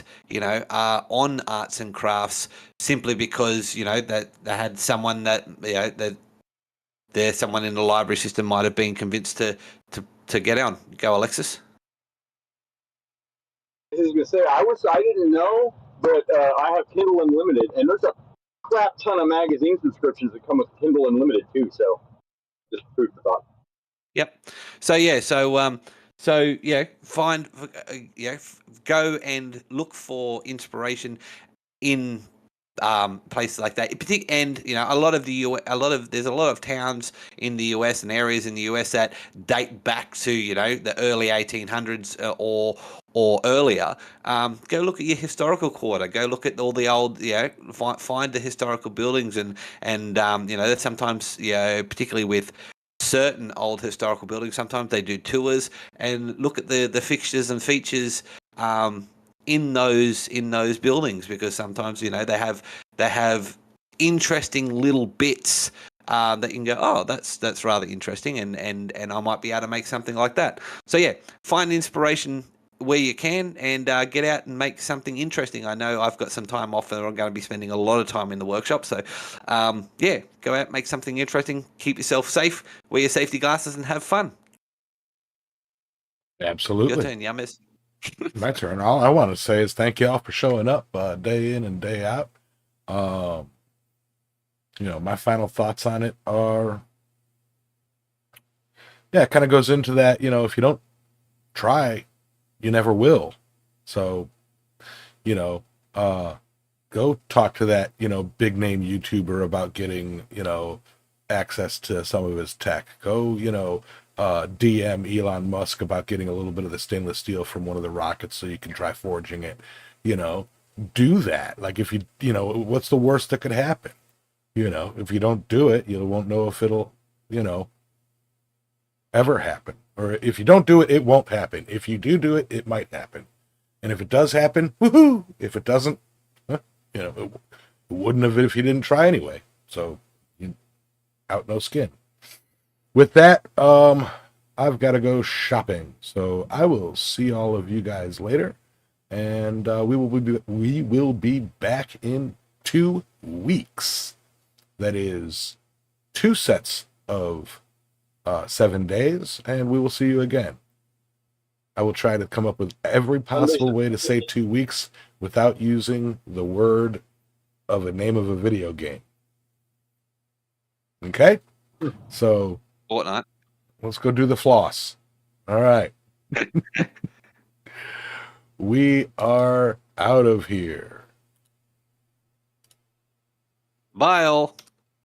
are on arts and crafts, simply because that they had someone that there's someone in the library system might have been convinced to get on. Go, Alexis. I was gonna say I didn't know, but I have Kindle Unlimited, and there's a crap ton of magazine subscriptions that come with Kindle Unlimited too. So just food for thought. Yep. So yeah. Find go and look for inspiration in places like that. And there's a lot of towns in the US and areas in the US that date back to the early 1800s or earlier. Go look at your historical quarter. Go look at all the old find the historical buildings and that sometimes particularly with certain old historical buildings, sometimes they do tours and look at the fixtures and features in those buildings, because sometimes they have interesting little bits that you can go, oh, that's rather interesting, and I might be able to make something like that. So yeah, find inspiration where you can and get out and make something interesting. I know I've got some time off and I'm going to be spending a lot of time in the workshop. So go out, make something interesting, keep yourself safe, wear your safety glasses and have fun. Absolutely. Your turn, Yamis. My turn. All I want to say is thank you all for showing up day in and day out. My final thoughts on it are, it kind of goes into that, if you don't try, you never will. So, go talk to that, big name YouTuber about getting, access to some of his tech. Go, DM Elon Musk about getting a little bit of the stainless steel from one of the rockets so you can try forging it. Do that. Like if what's the worst that could happen? If you don't do it, you won't know if it'll, ever happen. Or if you don't do it, it won't happen. If you do it, it might happen. And if it does happen, woohoo! If it doesn't, it wouldn't have if you didn't try anyway. So, out no skin. With that, I've got to go shopping. So I will see all of you guys later, and we will be back in 2 weeks. That is 2 sets of 7 days, and we will see you again. I will try to come up with every possible way to say 2 weeks without using the word of a name of a video game. Okay? So Fortnite. let's go do the floss. All right. We are out of here. Bye all.